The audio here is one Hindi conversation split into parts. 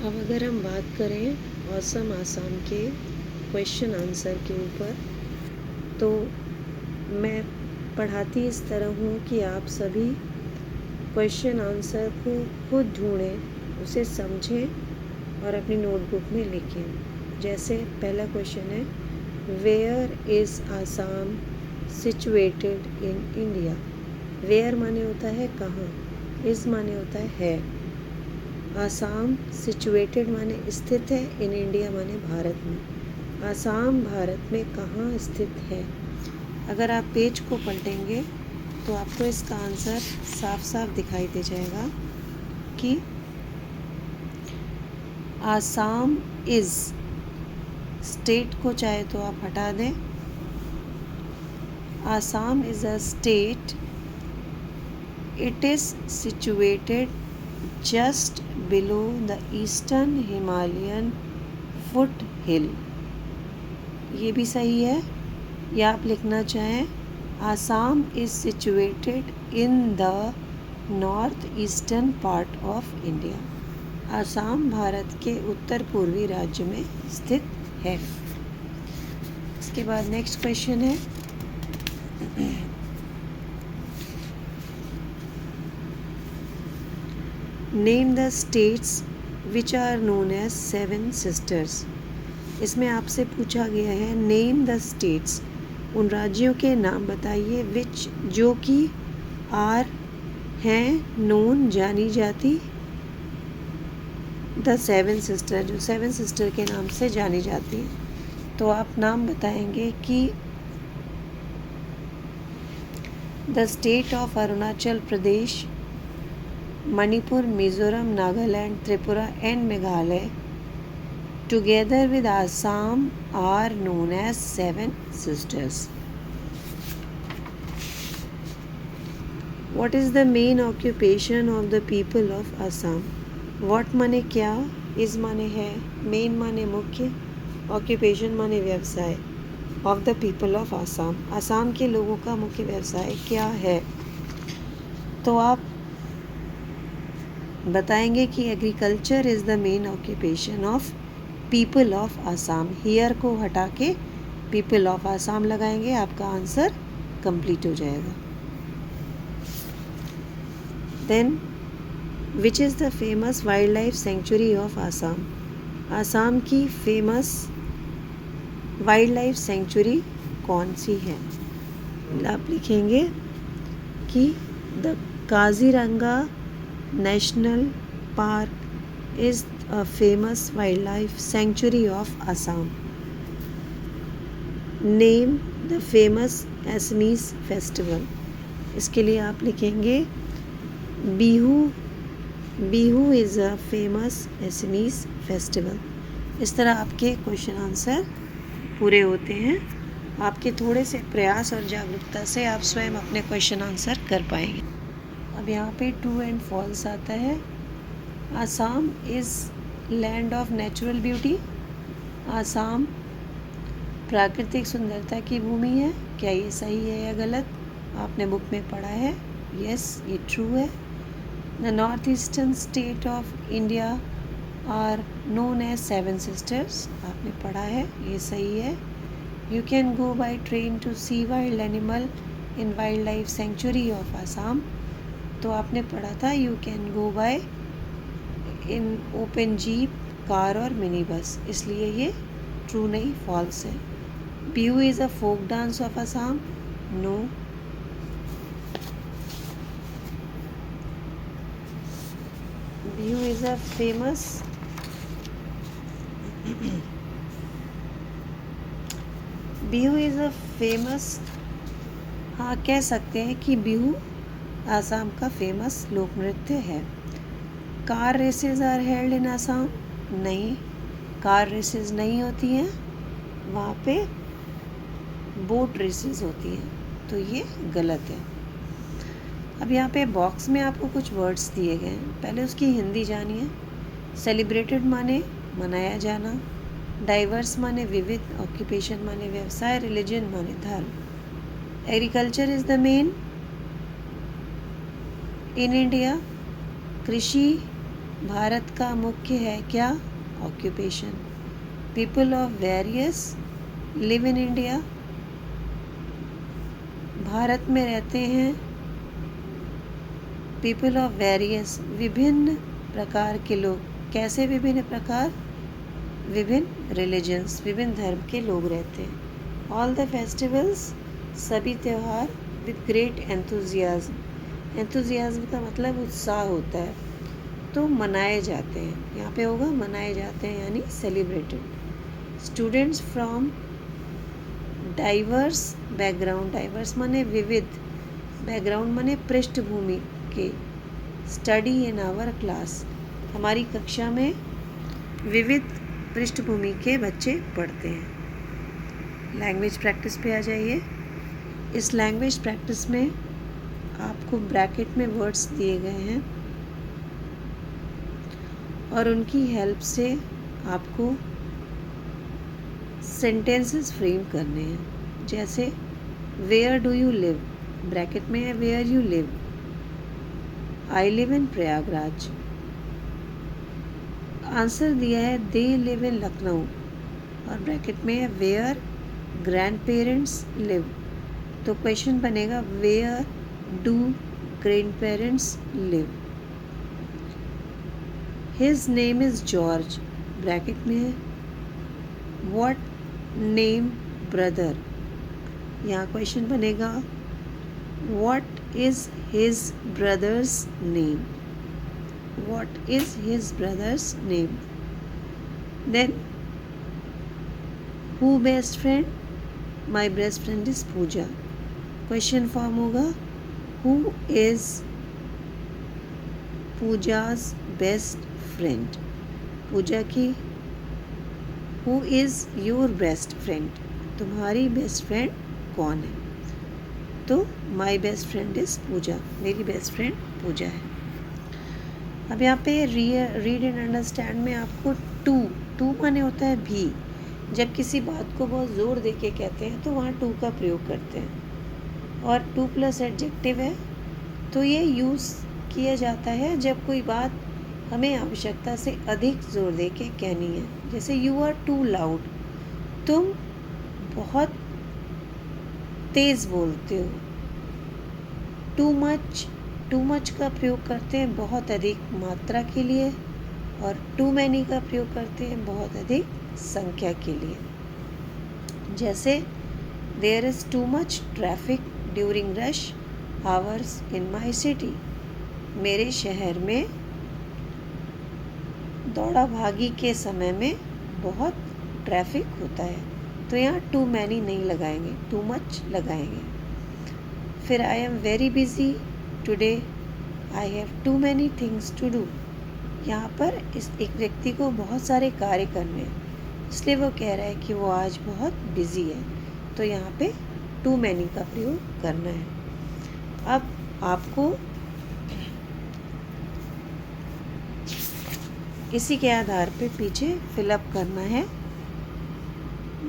अब अगर हम बात करें औसम आसाम के क्वेश्चन आंसर के ऊपर, तो मैं पढ़ाती इस तरह हूँ कि आप सभी क्वेश्चन आंसर को खुद ढूंढें, उसे समझें और अपनी नोटबुक में लिखें। जैसे पहला क्वेश्चन है, where is Assam situated in India. Where माने होता है कहाँ, इज़ माने होता है। आसाम सिचुएटेड माने स्थित है, इन इंडिया माने भारत में। आसाम भारत में कहाँ स्थित है। अगर आप पेज को पलटेंगे तो आपको इसका आंसर साफ साफ दिखाई दे जाएगा कि आसाम इज़, स्टेट को चाहे तो आप हटा दें। Assam is a state, it is situated just below the eastern Himalayan foothill। ये भी सही है। या आप लिखना चाहें Assam is situated in the north eastern part of India. Assam Bharat के उत्तर पूर्वी राज्य में स्थित है। इसके बाद नेक्स्ट क्वेश्चन है, name the states which are known as seven sisters. इसमें आपसे पूछा गया है नेम द स्टेट्स, उन राज्यों के नाम बताइए, विच जो कि आर हैं, नोन जानी जाती, द सेवन सिस्टर जो सेवन सिस्टर के नाम से जानी जाती हैं। तो आप नाम बताएंगे कि the state of Arunachal Pradesh, Manipur, Mizoram, Nagaland, Tripura and Meghalaya together with Assam are known as seven sisters. What is the main occupation of the people of Assam? What माने क्या, is माने है, main माने मुख्य, occupation माने व्यवसाय, of the people of Assam, Assam के लोगों का मुख्य व्यवसाय क्या है। तो आप बताएंगे कि agriculture is the main occupation of people of Assam. Here को हटा के पीपल ऑफ आसाम लगाएंगे, आपका आंसर कंप्लीट हो जाएगा। Then which is the famous wildlife sanctuary of Assam. Assam की फेमस वाइल्ड लाइफ सेंचुरी कौन सी है। आप लिखेंगे कि the Kaziranga national park is a famous wildlife sanctuary of Assam. Name the famous Assamese festival. इसके लिए आप लिखेंगे Bihu, Bihu is a famous Assamese festival. इस तरह आपके क्वेश्चन आंसर पूरे होते हैं। आपके थोड़े से प्रयास और जागरूकता से आप स्वयं अपने क्वेश्चन आंसर कर पाएंगे। अब यहाँ पे ट्रू एंड फॉल्स आता है। Assam is land of natural beauty. Assam प्राकृतिक सुंदरता की भूमि है। क्या ये सही है या गलत? आपने बुक में पढ़ा है। यस, ये ट्रू है। The north eastern state of India are known as seven sisters, आपने पढ़ा है, ये सही है। You can go by train to see wild animal in wildlife sanctuary of Assam, तो आपने पढ़ा था you can go by in open jeep, car और मिनी बस, इसलिए ये ट्रू नहीं, फॉल्स है। Bihu is a folk dance of Assam, no. Bihu is a famous Bihu is a famous, हाँ कह सकते हैं कि बिहू आसाम का फेमस लोक नृत्य है। Car races are held in Assam, नहीं, कार रेसेस नहीं होती हैं, वहाँ पे बोट रेसेस होती हैं, तो ये गलत है। अब यहाँ पे बॉक्स में आपको कुछ वर्ड्स दिए गए हैं, पहले उसकी हिंदी जानिए। सेलिब्रेटेड माने मनाया जाना, डाइवर्स माने विविध, ऑक्यूपेशन माने व्यवसाय, रिलीजन माने धर्म। Agriculture is the main in India, कृषि भारत का मुख्य है क्या? Occupation. People of various live in India. Bharat में रहते हैं पीपल ऑफ वेरियस, विभिन्न प्रकार के लोग। कैसे विभिन्न प्रकार? विभिन्न रिलीजन्स, विभिन्न धर्म के लोग रहते हैं। ऑल द फेस्टिवल्स, सभी त्यौहार, विद ग्रेट एंथुजियाज्म। एंथुजियाज्म का मतलब उत्साह होता है, तो मनाए जाते हैं। यहाँ पे होगा मनाए जाते हैं यानी celebrated. Students from diverse background, diverse माने विविध, बैकग्राउंड माने पृष्ठभूमि के। स्टडी इन आवर क्लास, हमारी कक्षा में विविध पृष्ठभूमि के बच्चे पढ़ते हैं। लैंग्वेज प्रैक्टिस पे आ जाइए। इस लैंग्वेज प्रैक्टिस में आपको ब्रैकेट में वर्ड्स दिए गए हैं और उनकी हेल्प से आपको सेंटेंसेस फ्रेम करने हैं। जैसे where do you live, bracket में है where you live. I live in Prayagraj. Answer दिया है दे लिव इन लखनऊ और ब्रैकेट में है वेयर ग्रैंड पेरेंट्स लिव। तो क्वेश्चन बनेगा where do grand parents live. His name is George, bracket में है व्हाट नेम ब्रदर। यहाँ क्वेश्चन बनेगा what is his brother's name, what is his brother's name. Then who best friend, my best friend is Pooja. Question form होगा who is Pooja's best friend, Pooja की who is your best friend, तुम्हारी बेस्ट फ्रेंड कौन है? तो माई बेस्ट फ्रेंड इज़ पूजा, मेरी बेस्ट फ्रेंड पूजा है। अब यहाँ पे रीड एंड अंडरस्टैंड में आपको टू माने होता है भी। जब किसी बात को बहुत ज़ोर दे के कहते हैं तो वहाँ टू का प्रयोग करते हैं। और टू प्लस एडजेक्टिव है, तो ये यूज़ किया जाता है जब कोई बात हमें आवश्यकता से अधिक जोर दे के कहनी है। जैसे यू आर टू लाउड, तुम बहुत तेज़ बोलते हो। टू मच का प्रयोग करते हैं बहुत अधिक मात्रा के लिए, और टू मैनी का प्रयोग करते हैं बहुत अधिक संख्या के लिए। जैसे there is too much traffic during rush hours in my city, मेरे शहर में दौड़ा भागी के समय में बहुत ट्रैफिक होता है। तो यहाँ टू मैनी नहीं लगाएंगे, टू मच लगाएंगे। फिर I am very busy today, I have too many things to do. यहाँ पर इस एक व्यक्ति को बहुत सारे कार्य करने हैं, इसलिए वो कह रहा है कि वो आज बहुत बिजी है। तो यहाँ पे टू मैनी का प्रयोग करना है। अब आपको इसी के आधार पे पीछे फिलअप करना है।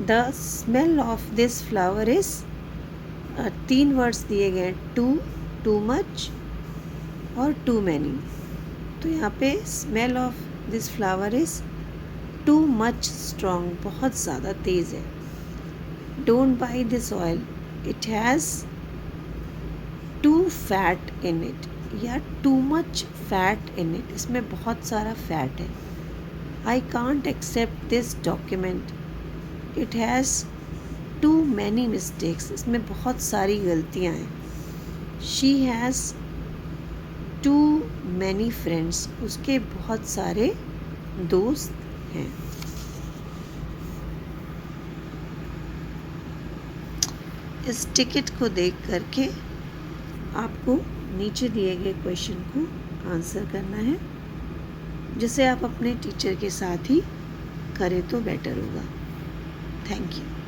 The smell of this flower is, 3 words दिए गए, टू मच और टू मैनी। तो यहाँ पे smell of this flower is too much strong, बहुत ज़्यादा तेज़ है। Don't buy this oil, it has too fat in it, या too much fat in it, इसमें बहुत सारा फैट है। I can't accept this document, it has too many mistakes, इसमें बहुत सारी गलतियाँ हैं। She has too many friends, उसके बहुत सारे दोस्त हैं। इस टिकट को देख करके आपको नीचे दिए गए क्वेश्चन को आंसर करना है, जिसे आप अपने टीचर के साथ ही करें तो बेटर होगा। Thank you.